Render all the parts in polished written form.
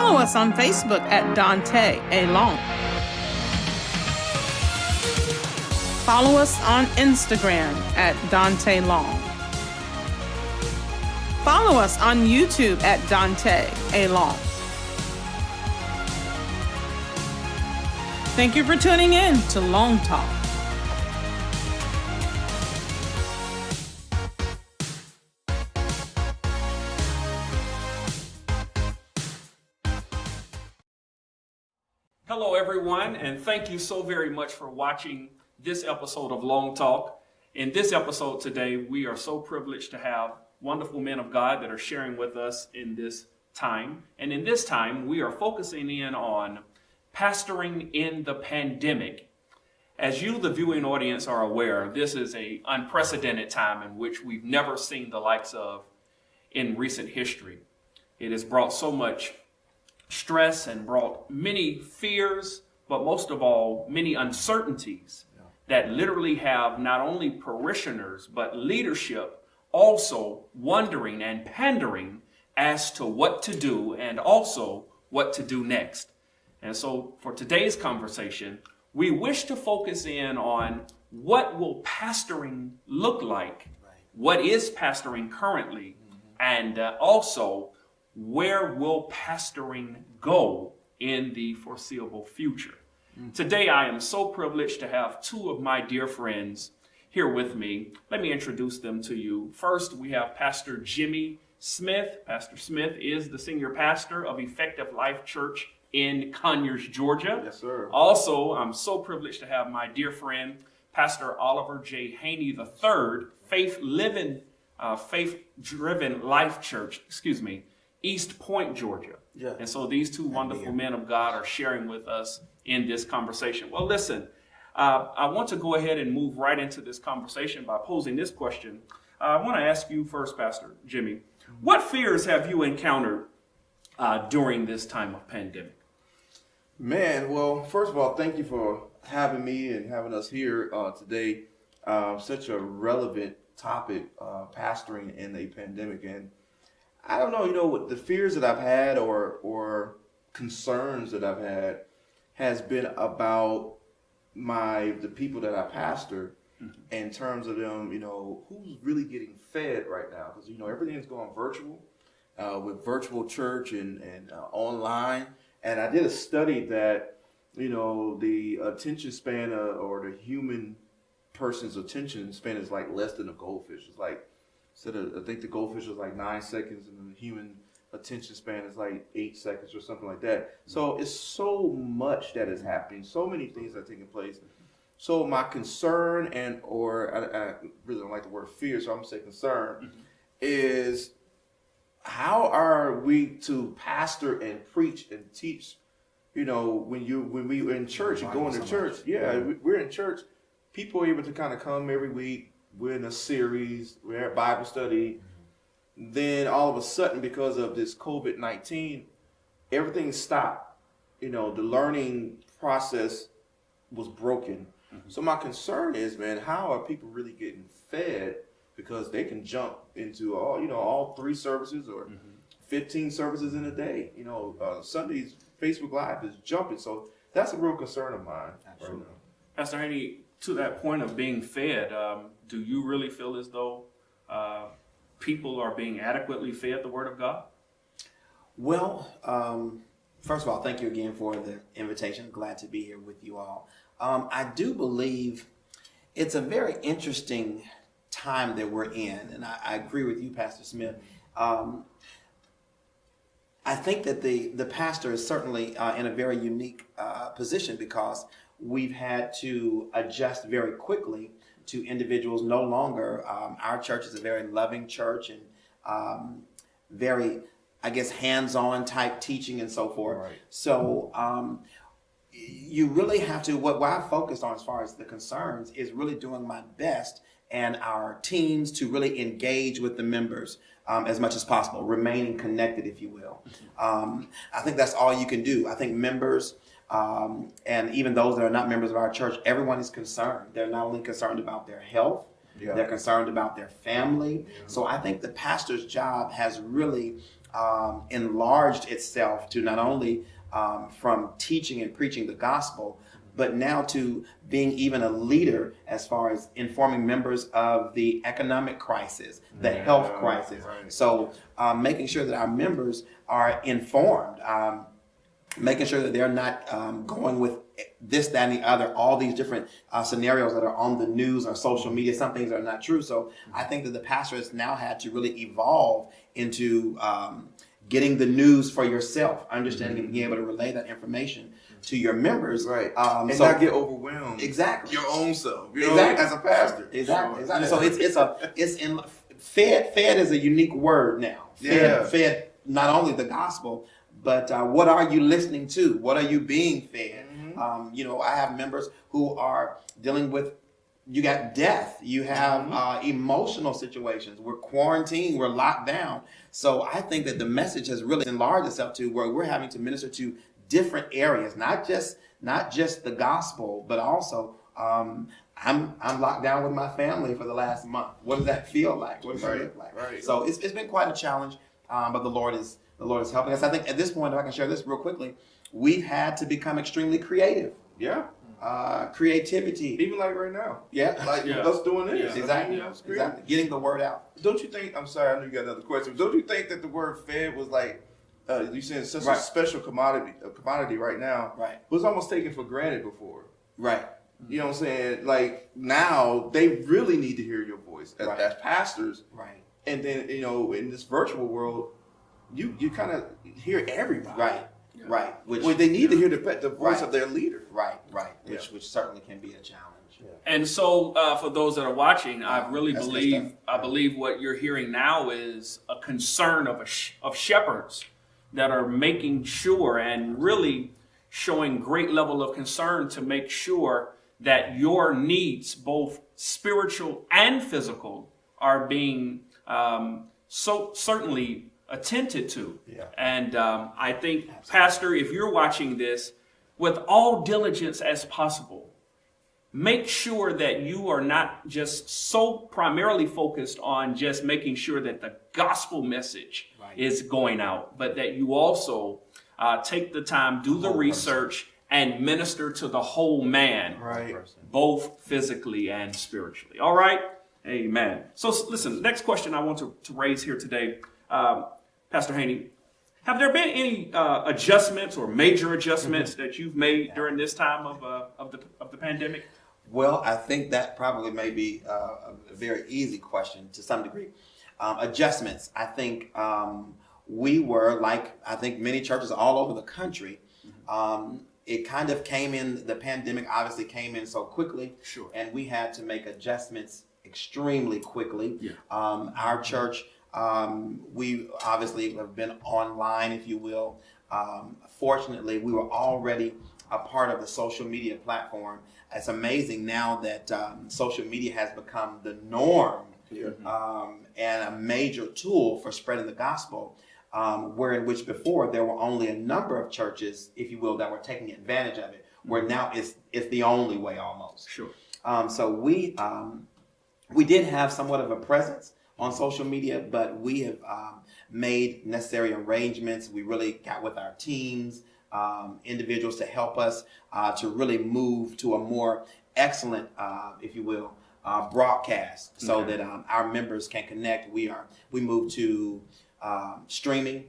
Follow us on Facebook at Daunta A. Long. Follow us on Instagram at Daunta Long. Follow us on YouTube at Daunta A. Long. Thank you for tuning in to LongTalk. Hello, everyone, and thank you so very much for watching this episode of Long Talk. In this episode today, we are so privileged to have wonderful men of God that are sharing with us in this time. And in this time, we are focusing in on pastoring in the pandemic. As you, the viewing audience, are aware, this is an unprecedented time in which we've never seen the likes of in recent history. It has brought so much stress and brought many fears, but most of all, many uncertainties that literally have not only parishioners, but leadership also wondering and pandering as to what to do and also what to do next. And so for today's conversation, we wish to focus in on what will pastoring look like, what is pastoring currently, and also where will pastoring go in the foreseeable future. Today, I am so privileged to have two of my dear friends here with me. Let me introduce them to you. First, we have Pastor Jimmie Smith. Pastor Smith is the senior pastor of Effective Life Church in Conyers, Georgia. Yes, sir. Also, I'm so privileged to have my dear friend, Pastor Oliver J. Haney III, Faith-Driven Life Church, East Point, Georgia. Yeah. And so these two wonderful men of God are sharing with us in this conversation. Well, listen, I want to go ahead and move right into this conversation by posing this question. I want to ask you first, Pastor Jimmie, what fears have you encountered during this time of pandemic? Man, well, first of all, thank you for having me and having us here today. Such a relevant topic, pastoring in a pandemic. And I don't know, what the fears that I've had or concerns that I've had has been about the people that I pastor in terms of them, who's really getting fed right now. Because, everything's going virtual with virtual church and online. And I did a study that, the attention span or the human person's attention span is like less than a goldfish. It's like, I think the goldfish is like 9 seconds and the human attention span is like 8 seconds or something like that. So it's so much that is happening. So many things are taking place. So my concern I really don't like the word fear, so I'm going to say concern, is how are we to pastor and preach and teach, when we're in church and going to church. Yeah, we're in church. People are able to kind of come every week. We're in a series, we're at Bible study. Then all of a sudden, because of this COVID-19, everything stopped. The learning process was broken. So my concern is, man, how are people really getting fed? Because they can jump into all 3 services or 15 services in a day. Sunday's Facebook Live is jumping. So that's a real concern of mine. Right now. Pastor Haney, to that point of being fed, do you really feel as though people are being adequately fed the Word of God? Well, first of all, thank you again for the invitation. Glad to be here with you all. I do believe it's a very interesting time that we're in, and I agree with you, Pastor Smith. I think that the pastor is certainly in a very unique position because we've had to adjust very quickly to individuals. No longer, our church is a very loving church and very, hands-on type teaching and so forth. Right. So you really have to, what I focused on as far as the concerns is really doing my best and our teams to really engage with the members as much as possible, remaining connected, if you will. I think that's all you can do. I think members, and even those that are not members of our church, everyone is concerned. They're not only concerned about their health, Yeah. They're concerned about their family. So I think the pastor's job has really enlarged itself to not only from teaching and preaching the gospel, but now to being even a leader as far as informing members of the economic crisis, the health crisis. Right. So making sure that our members are informed, making sure that they're not going with this, that, and the other, all these different scenarios that are on the news or social media. Some things are not true. So I think that the pastor has now had to really evolve into getting the news for yourself, understanding and being able to relay that information to your members. Right. And not get overwhelmed. Exactly. Your own self. You know, Exactly. as a pastor. Exactly. So fed is a unique word now. Fed not only the gospel, but what are you listening to? What are you being fed? I have members who are dealing with, you got death, you have emotional situations, we're quarantined, we're locked down. So I think that the message has really enlarged itself to where we're having to minister to different areas, not just the gospel, but also I'm locked down with my family for the last month. What does that feel like? What does that look like? Right. So it's been quite a challenge, but the Lord is helping us. I think at this point, if I can share this real quickly, we've had to become extremely creative. Yeah. Creativity. Even like right now. Yeah. Like us doing this. Exactly. I mean, it's Exactly. Getting the word out. Don't you think, I'm sorry, I know you got another question, but don't you think that the word fed was like, you saying such a special commodity right now? Right. Was almost taken for granted before. Right. You know what I'm saying? Like now they really need to hear your voice as pastors. Right. And then, in this virtual world, you kind of hear everybody. Right. Right. Which they need to hear the voice of their leader. Right. Right. Which certainly can be a challenge. Yeah. And so, for those that are watching, I really That's good believe stuff. I believe what you're hearing now is a concern of shepherds that are making sure and really showing great level of concern to make sure that your needs, both spiritual and physical, are being so certainly attended to. Yeah. And I think, Pastor, if you're watching this, with all diligence as possible, make sure that you are not just so primarily focused on just making sure that the gospel message is going out, but that you also take the time, do the research, and minister to the whole man, both physically and spiritually. All right? Amen. So listen, next question I want to raise here today, Pastor Haney, have there been any adjustments or major adjustments that you've made during this time of the pandemic? Well, I think that probably may be a very easy question to some degree. Adjustments. I think we were, like I think many churches all over the country, it kind of came in, the pandemic obviously came in so quickly. Sure. And we had to make adjustments extremely quickly. Yeah. Our church, we obviously have been online, if you will. Fortunately, we were already a part of the social media platform. It's amazing now that social media has become the norm and a major tool for spreading the gospel, where in which before there were only a number of churches, if you will, that were taking advantage of it, where now it's the only way almost. Sure. So we did have somewhat of a presence on social media, but we have made necessary arrangements. We really got with our teams, individuals to help us to really move to a more excellent, if you will, broadcast, so that our members can connect. We moved to streaming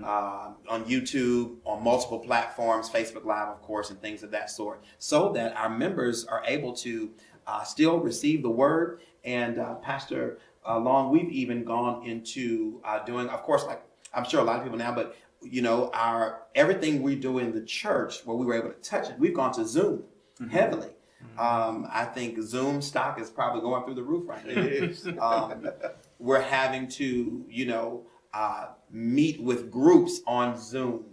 on YouTube, on multiple platforms, Facebook Live, of course, and things of that sort, so that our members are able to still receive the word. And Pastor Long, we've even gone into doing, of course, like I'm sure a lot of people now, but everything we do in the church where we were able to touch it, we've gone to Zoom heavily. I think Zoom stock is probably going through the roof right now. It is. We're having to, meet with groups on Zoom,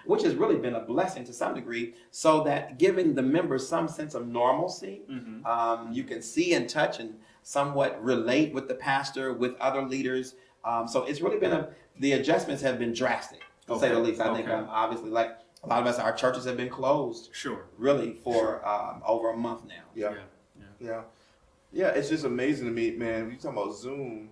which has really been a blessing to some degree, so that giving the members some sense of normalcy, you can see and touch and somewhat relate with the pastor, with other leaders. So it's really been the adjustments have been drastic, to say the least. I think obviously, like a lot of us, our churches have been closed. Sure. Really for over a month now. Yeah. Yeah, it's just amazing to me, man. When you talking about Zoom,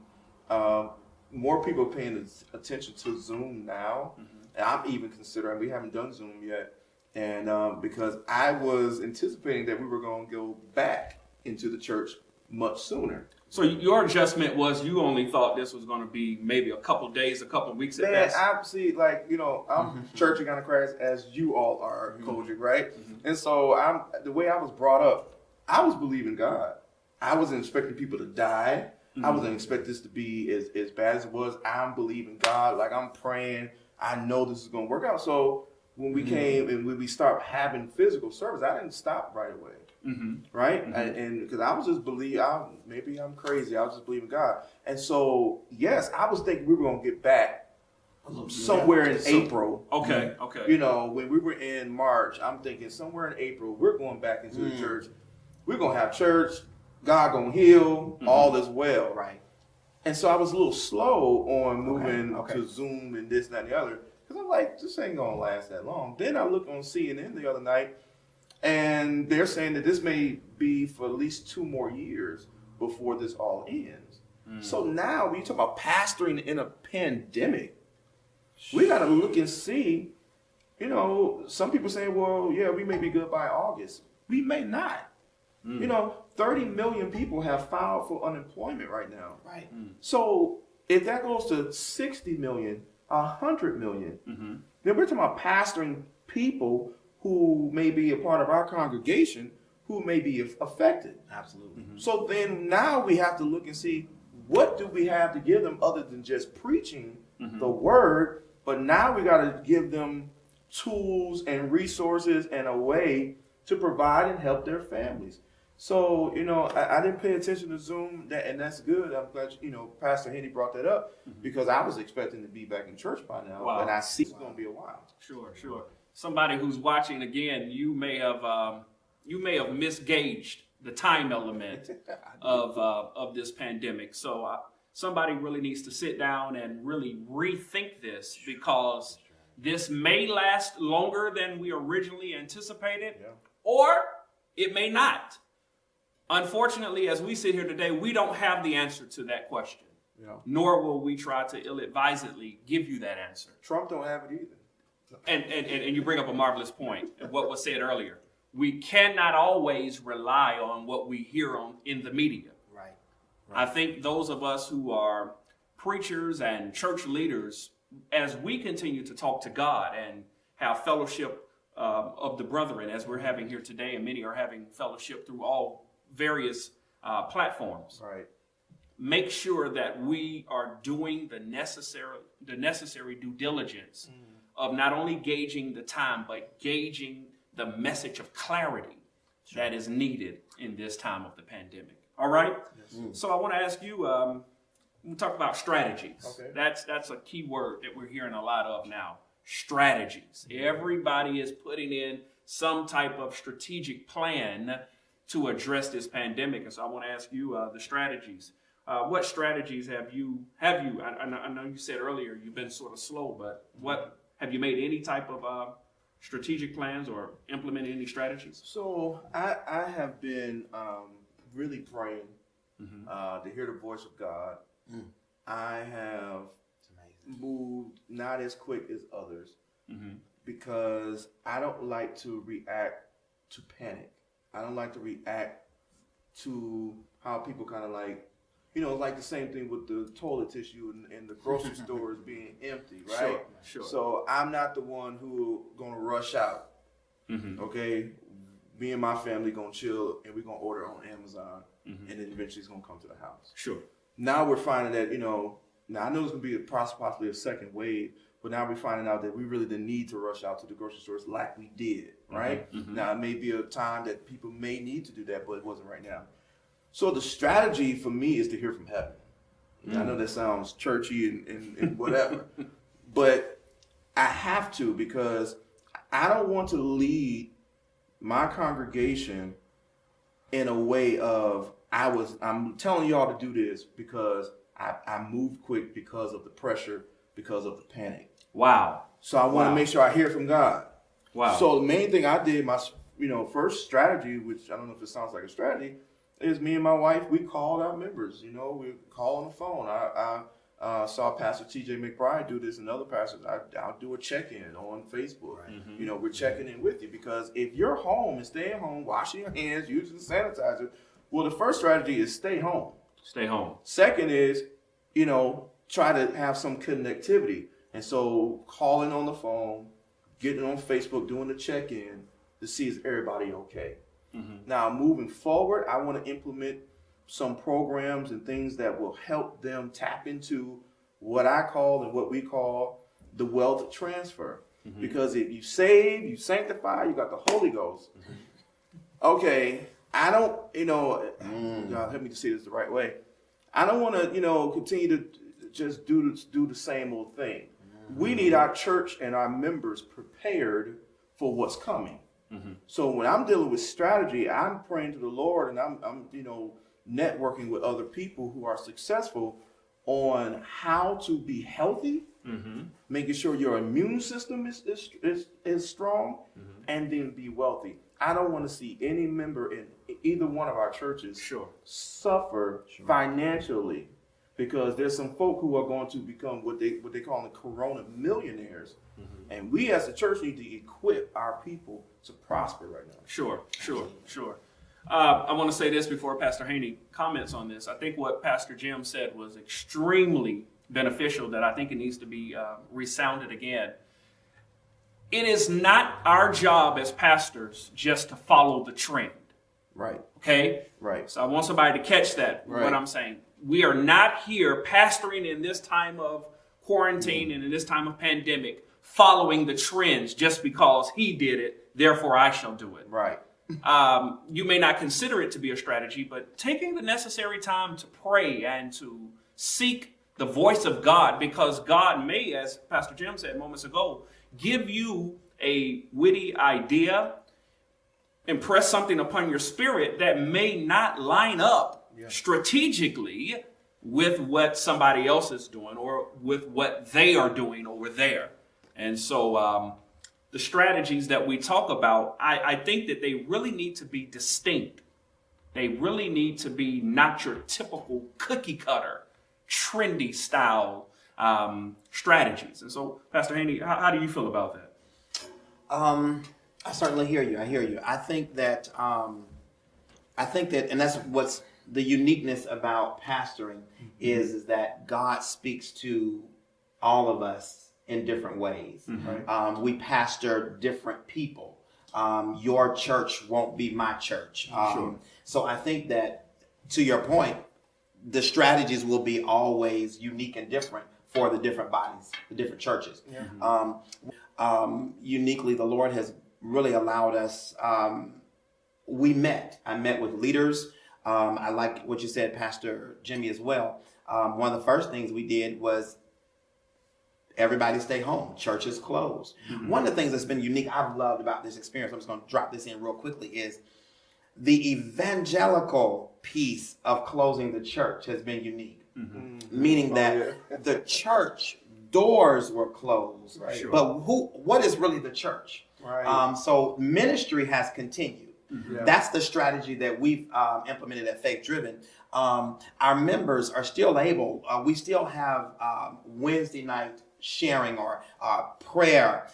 more people paying attention to Zoom now. And I'm even considering, we haven't done Zoom yet, and because I was anticipating that we were going to go back into the church much sooner. So your adjustment was you only thought this was going to be maybe a couple days, a couple weeks at Man, best? I see, like, I'm church kind of crass as you all are, Kojic, right? And so the way I was brought up, I was believing God. I wasn't expecting people to die. I wasn't expecting this to be as bad as it was. I'm believing God. Like, I'm praying. I know this is going to work out. So when we came and when we start having physical service, I didn't stop right away. Right? And because I was just maybe I'm crazy. I was just believing God. And so, yes, I was thinking we were going to get back somewhere in April. Okay. When we were in March, I'm thinking somewhere in April, we're going back into the church. We're going to have church. God going to heal. All is well. Right. And so I was a little slow on moving to Zoom and this, that, and the other. Because I'm like, this ain't going to last that long. Then I looked on CNN the other night, and they're saying that this may be for at least 2 more years before this all ends. So now, when you talk about pastoring in a pandemic, we got to look and see, some people saying, well, yeah, we may be good by August. We may not. 30 million people have filed for unemployment right now. Right. So if that goes to 60 million, 100 million, then we're talking about pastoring people who may be a part of our congregation who may be affected. Absolutely. So then now we have to look and see, what do we have to give them other than just preaching the word? But now we got to give them tools and resources and a way to provide and help their families. So, I didn't pay attention to Zoom, and that's good. I'm glad, Pastor Haney brought that up because I was expecting to be back in church by now. Wow. And I see it's going to be a while. Sure. Somebody who's watching again, you may have misgauged the time element of this pandemic. So somebody really needs to sit down and really rethink this, because this may last longer than we originally anticipated, or it may not. Unfortunately, as we sit here today, we don't have the answer to that question, nor will we try to ill-advisedly give you that answer. Trump don't have it either. And you bring up a marvelous point of what was said earlier. We cannot always rely on what we hear in the media. Right. I think those of us who are preachers and church leaders, as we continue to talk to God and have fellowship of the brethren, as we're having here today, and many are having fellowship through all various platforms. Right. Make sure that we are doing the necessary due diligence of not only gauging the time, but gauging the message of clarity that is needed in this time of the pandemic. All right? Yes. So I want to ask you, we talk about strategies. Okay. That's a key word that we're hearing a lot of now. Strategies. Everybody is putting in some type of strategic plan to address this pandemic. And so I want to ask you the strategies. What strategies have you? I know you said earlier you've been sort of slow, but what have you made any type of strategic plans or implemented any strategies? So I have been really praying to hear the voice of God. I have moved not as quick as others because I don't like to react to panic. I don't like to react to how people kind of like, like the same thing with the toilet tissue in the grocery stores being empty, right? Sure. So I'm not the one who gonna rush out. Okay, me and my family gonna chill, and we're gonna order on Amazon, and then eventually it's gonna come to the house. Sure. Now we're finding that now I know it's gonna be possibly a second wave, but now we're finding out that we really didn't need to rush out to the grocery stores like we did, right? Now it may be a time that people may need to do that, but it wasn't right now. So the strategy for me is to hear from heaven. I know that sounds churchy and whatever, but I have to, because I don't want to lead my congregation in a way of I'm telling y'all to do this because I moved quick because of the pressure, because of the panic. Wow. So I want to make sure I hear from God. Wow. So the main thing I did, my first strategy, which I don't know if it sounds like a strategy, is me and my wife, we called our members. You know, we call on the phone. I saw Pastor T.J. McBride do this and other pastors. I'll do a check-in on Facebook. Right. You know, we're checking in with you because if you're home and staying home, washing your hands, using sanitizer, well, the first strategy is stay home. Stay home. Second is, you know, try to have some connectivity. And so calling on the phone, getting on Facebook, doing the check-in to see is everybody okay. Now, moving forward, I want to implement some programs and things that will help them tap into what I call and what we call the wealth transfer. Because if you save, you sanctify, you got the Holy Ghost. Okay, I don't, you know, God, help me to say this the right way. I don't want to, you know, continue to just do the same old thing. We need our church and our members prepared for what's coming. So when I'm dealing with strategy, I'm praying to the Lord and I'm you know, networking with other people who are successful on how to be healthy, making sure your immune system is strong, and then be wealthy. I don't want to see any member in either one of our churches suffer financially, because there's some folk who are going to become what they call the corona millionaires. And we as a church need to equip our people to prosper right now. Sure. I want to say this before Pastor Haney comments on this. I think what Pastor Jim said was extremely beneficial, that I think it needs to be resounded again. It is not our job as pastors just to follow the trend. Right. Okay? Right. So I want somebody to catch that, what I'm saying. We are not here pastoring in this time of quarantine and in this time of pandemic, following the trends just because he did it, therefore I shall do it. Right. You may not consider it to be a strategy, but taking the necessary time to pray and to seek the voice of God, because God may, as Pastor Jim said moments ago, give you a witty idea, impress something upon your spirit that may not line up strategically with what somebody else is doing or with what they are doing over there. And so the strategies that we talk about, I think that they really need to be distinct. They really need to be not your typical cookie cutter, trendy style strategies. And so, Pastor Haney, how do you feel about that? I certainly hear you. I think that, and that's what's the uniqueness about pastoring is that God speaks to all of us in different ways. We pastor different people. Your church won't be my church. So I think that, to your point, the strategies will be always unique and different for the different bodies, the different churches. Uniquely, the Lord has really allowed us. I met with leaders. I like what you said, Pastor Jimmie, as well. One of the first things we did was everybody stay home. Churches closed. One of the things that's been unique, I've loved about this experience, I'm just going to drop this in real quickly, is the evangelical piece of closing the church has been unique. Meaning that the church doors were closed, but what is really the church? So ministry has continued. That's the strategy that we've implemented at Faith Driven. Our members are still able, we still have Wednesday night sharing or prayer.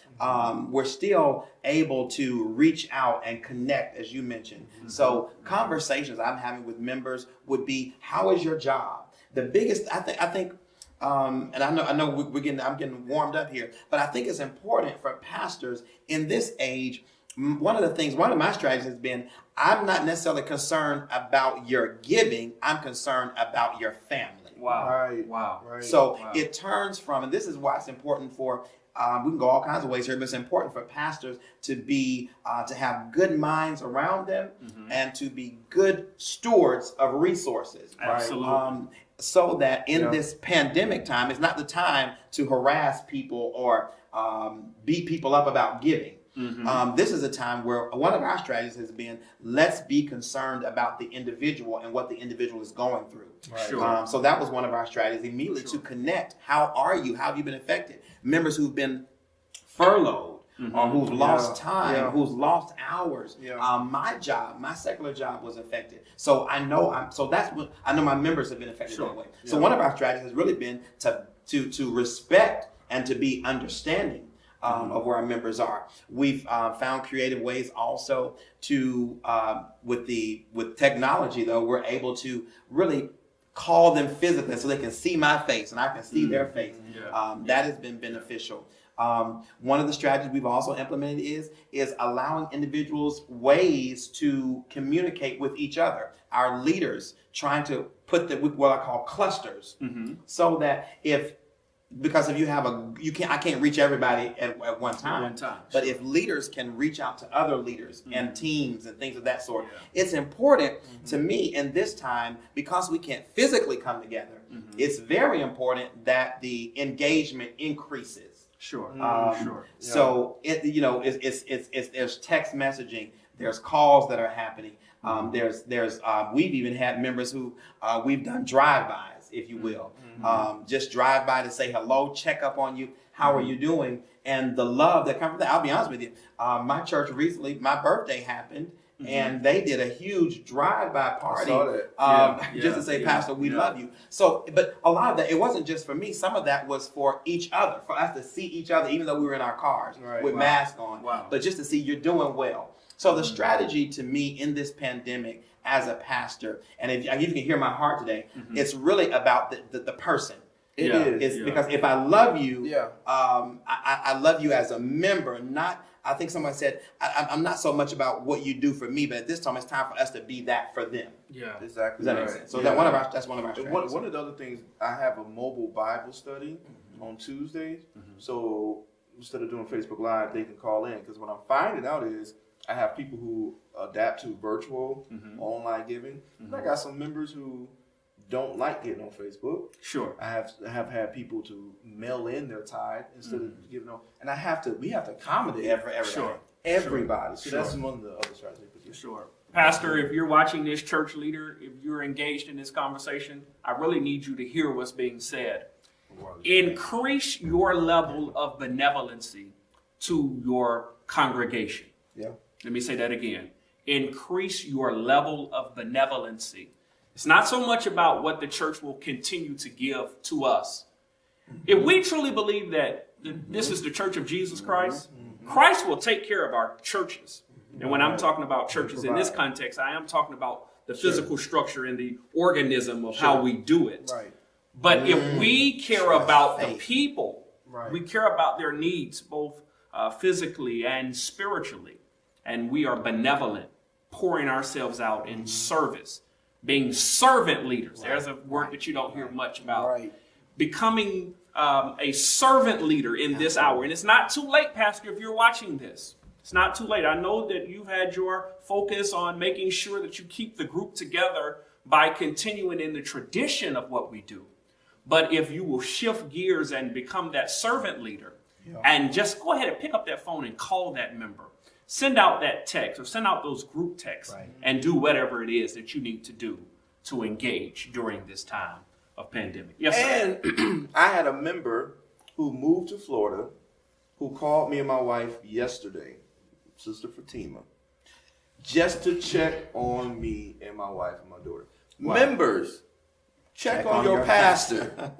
We're still able to reach out and connect, as you mentioned. So conversations I'm having with members would be, how is your job? The biggest, I think, and I know I'm getting warmed up here, but I think it's important for pastors in this age. One of my strategies has been, I'm not necessarily concerned about your giving. I'm concerned about your family. So it turns from, and this is why it's important for, we can go all kinds of ways here, but it's important for pastors to be, to have good minds around them and to be good stewards of resources. Absolutely. So that in this pandemic time, it's not the time to harass people or beat people up about giving. This is a time where one of our strategies has been, let's be concerned about the individual and what the individual is going through. So that was one of our strategies, immediately to connect. How are you? How have you been affected? Members who've been furloughed, or who's lost Yeah. time, Yeah. who's lost hours. Yeah. My job, my secular job was affected. So I know I know my members have been affected Sure. that way. So Yeah. one of our strategies has really been to respect and to be understanding of where our members are. We've found creative ways also to with technology though, we're able to really call them physically so they can see my face and I can see their face. Yeah. That has been beneficial. One of the strategies we've also implemented is allowing individuals ways to communicate with each other. Our leaders trying to put what I call clusters, so that because if you have I can't reach everybody at one time. But if leaders can reach out to other leaders and teams and things of that sort, it's important to me in this time, because we can't physically come together. It's very important that the engagement increases. Sure. Sure. So there's text messaging, there's calls that are happening. We've even had members who we've done drive-bys, if you will, just drive by to say hello, check up on you, how are you doing, and the love that comes from that. I'll be honest with you, my church recently, my birthday happened, and they did a huge drive-by party, just to say, Pastor, we love you. So, but a lot of that, it wasn't just for me. Some of that was for each other, for us to see each other, even though we were in our cars with masks on, but just to see you're doing well. So the strategy to me in this pandemic as a pastor, and if you can hear my heart today, it's really about the person. It is. Because if I love you, I love you as a member, not, I think somebody said, I'm not so much about what you do for me, but at this time it's time for us to be that for them. Yeah. Exactly. Does that make sense? So that's one of our strategies. One of the other things, I have a mobile Bible study on Tuesdays. So instead of doing Facebook Live, they can call in. Because what I'm finding out is I have people who adapt to virtual online giving. And I got some members who don't like getting on Facebook. Sure. I have had people to mail in their tithe instead of giving on, and we have to accommodate everybody. So that's one of the other strategies. Sure. Pastor, if you're watching this, church leader, if you're engaged in this conversation, I really need you to hear what's being said. Increase your level of benevolency to your congregation. Yeah. Let me say that again. Increase your level of benevolency. It's not so much about what the church will continue to give to us. If we truly believe that this is the church of Jesus Christ, Christ will take care of our churches. And when I'm talking about churches in this context, I am talking about the physical structure and the organism of how we do it. Right. But if we care about the people, we care about their needs, both physically and spiritually, and we are benevolent, pouring ourselves out in service, being servant leaders. There's a word that you don't hear much about. Becoming a servant leader in this hour. And it's not too late, Pastor, if you're watching this. It's not too late. I know that you've had your focus on making sure that you keep the group together by continuing in the tradition of what we do. But if you will shift gears and become that servant leader and just go ahead and pick up that phone and call that member. Send out that text or send out those group texts and do whatever it is that you need to do to engage during this time of pandemic. Yes, sir. And I had a member who moved to Florida who called me and my wife yesterday, Sister Fatima, just to check on me and my wife and my daughter. Wow. Members, check on your pastor.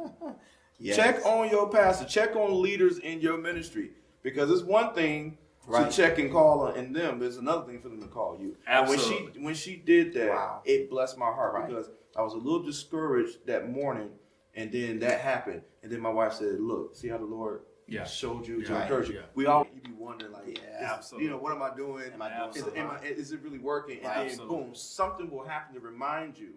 Check on your pastor. Check on leaders in your ministry. Because it's one thing to check and call on them. There's another thing for them to call you. Absolutely. When she did that, it blessed my heart because I was a little discouraged that morning, and then that happened. And then my wife said, "Look, see how the Lord showed you to encourage you." We all you be wondering, like, absolutely. What am I doing? Is it really working? And then boom, something will happen to remind you.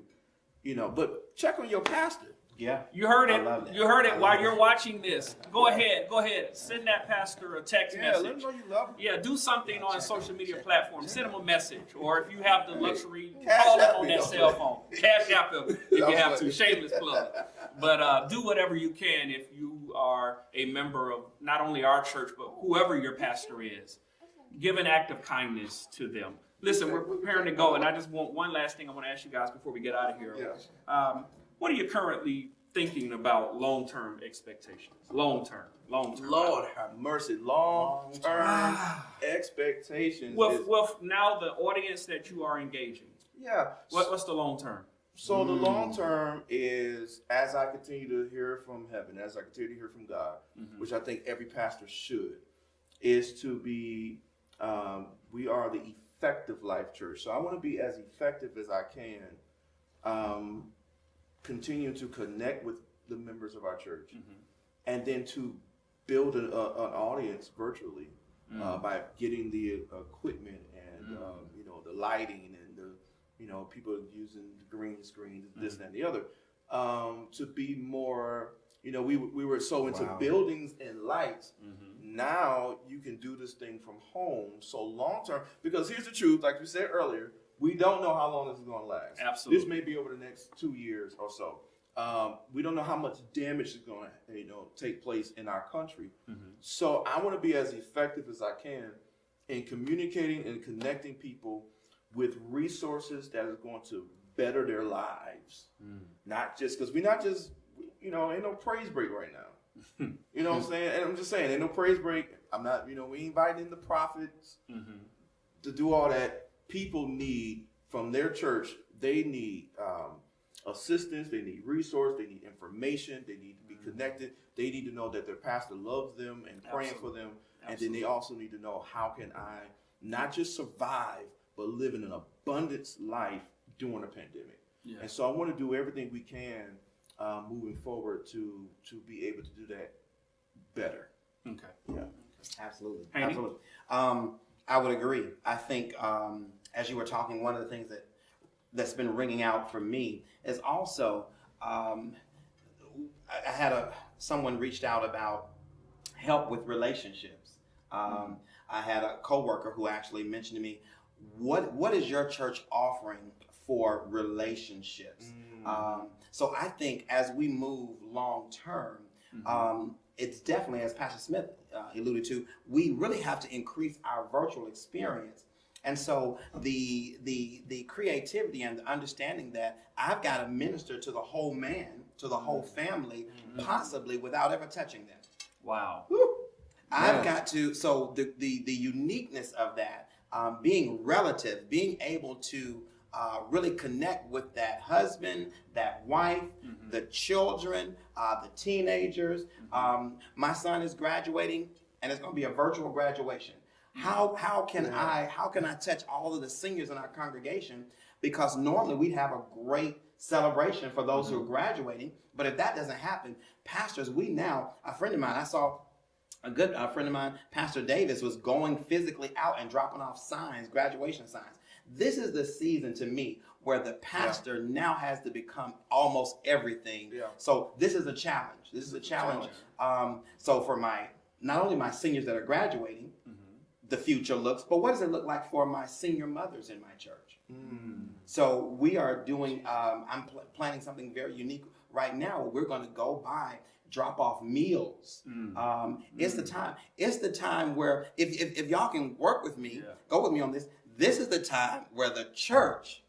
But check on your pastor. Yeah. You heard it. You heard it while you're watching this. Go ahead. Send that pastor a text message. Let him know you love him. Yeah, do something on social media platforms. Send him a message. Or if you have the luxury, call him on that cell phone. Cash App him if you have to. Shameless plug. But do whatever you can if you are a member of not only our church, but whoever your pastor is. Give an act of kindness to them. Listen, we're preparing to go, and I just want one last thing I want to ask you guys before we get out of here. What are you currently thinking about long-term expectations. Long-term. Lord have mercy. Long-term expectations. With now the audience that you are engaging. Yeah. What's the long-term? So the long term is as I continue to hear from heaven, as I continue to hear from God, which I think every pastor should, is to be, we are the effective life church. So I want to be as effective as I can, continue to connect with the members of our church, and then to build an audience virtually by getting the equipment and the lighting and the people using the green screens, this and the other, to be more. We were so into buildings and lights. Now you can do this thing from home. So long term, because here's the truth, like we said earlier, we don't know how long this is going to last. Absolutely, this may be over the next 2 years or so. We don't know how much damage is going to take place in our country. So I want to be as effective as I can in communicating and connecting people with resources that is going to better their lives. Not just because we're not just, ain't no praise break right now. You know what I'm saying? And I'm just saying, ain't no praise break. I'm not, we inviting the prophets to do all that. People need from their church, they need assistance, they need resource, they need information, they need to be connected, they need to know that their pastor loves them and praying for them. And then they also need to know, how can I not just survive, but live in an abundance life during a pandemic. And so I want to do everything we can moving forward to be able to do that better. Okay. Yeah. Absolutely. Haney? Absolutely. I would agree. I think as you were talking, one of the things that's been ringing out for me is also I had someone reached out about help with relationships. I had a coworker who actually mentioned to me, what is your church offering for relationships? So I think as we move long term, it's definitely, as Pastor Smith alluded to, we really have to increase our virtual experience. And so the creativity and the understanding that I've got to minister to the whole man, to the whole family, possibly without ever touching them. Wow. I've got to, so the uniqueness of that, being relative, being able to really connect with that husband, that wife, the children, the teenagers. My son is graduating, and it's going to be a virtual graduation. How can I touch all of the seniors in our congregation? Because normally we'd have a great celebration for those who are graduating, but if that doesn't happen, pastors, a friend of mine, I saw a good friend of mine, Pastor Davis, was going physically out and dropping off signs, graduation signs. This is the season to me where the pastor now has to become almost everything. So this is a challenge. This is a challenge. So for not only my seniors that are graduating, the future looks, but what does it look like for my senior mothers in my church? So we are doing, I'm planning something very unique right now where we're going to go by, drop off meals. It's the time. It's the time where if y'all can work with me, go with me on this. This is the time where the church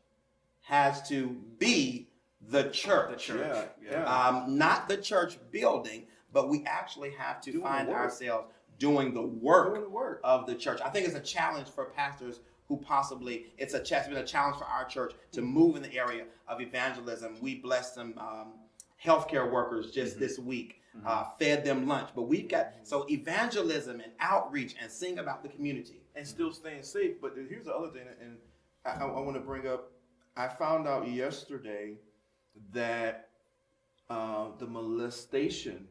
has to be the church. Not the church building, but we actually have to find ourselves doing the work of the church. I think it's a challenge for pastors who possibly, it's been a challenge for our church to move in the area of evangelism. We blessed some healthcare workers just this week, fed them lunch. But we've got, so evangelism and outreach and sing about the community. And still staying safe. But here's the other thing, and I want to bring up, I found out yesterday that the molestation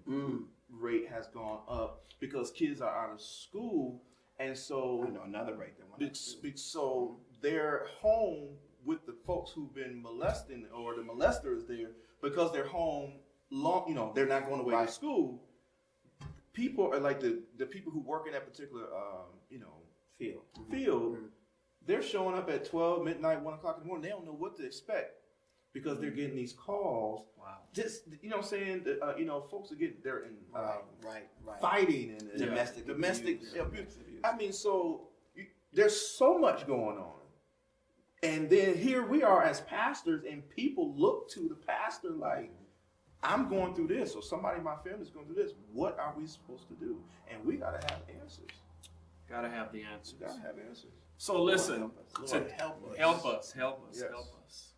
rate has gone up because kids are out of school, and so I know another rate than one. So they're home with the folks who've been molesting, or the molester is there because they're home long. They're not going away to school. People are like the people who work in that particular field. They're showing up at 12 midnight, 1 o'clock in the morning. They don't know what to expect because they're getting these calls. Wow. Just folks are getting Right. fighting and Domestic abuse. I mean, so there's so much going on, and then here we are as pastors, and people look to the pastor like, I'm going through this, or somebody in my family is going through this. What are we supposed to do? And we got to have answers. Gotta have the answers. We got to have answers. So listen, Lord, help us. help us. Yes.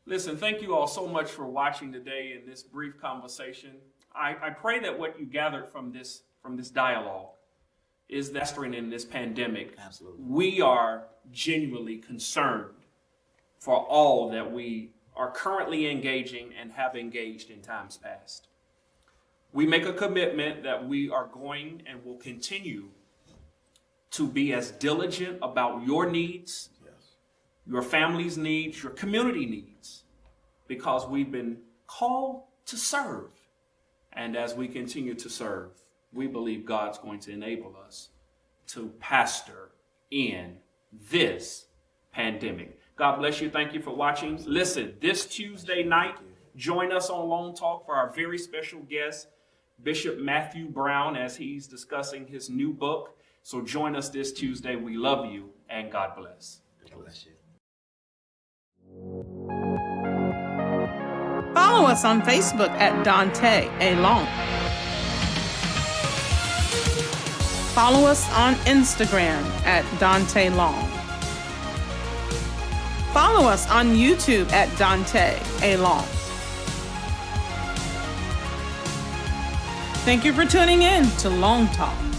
Listen, thank you all so much for watching today in this brief conversation. I pray that what you gathered from this dialogue is that during in this pandemic, Absolutely. we are genuinely concerned for all that we are currently engaging and have engaged in times past. We make a commitment that we are going and will continue to be as diligent about your needs, your family's needs, your community needs, because we've been called to serve. And as we continue to serve, we believe God's going to enable us to pastor in this pandemic. God bless you. Thank you for watching. Listen, this Tuesday night, join us on LongTalk for our very special guest, Bishop Matthew Brown, as he's discussing his new book. So join us this Tuesday. We love you, and God bless. God bless you. Follow us on Facebook at Daunta A. Long. Follow us on Instagram at Daunta Long. Follow us on YouTube at Daunta A. Long. Thank you for tuning in to Long Talk.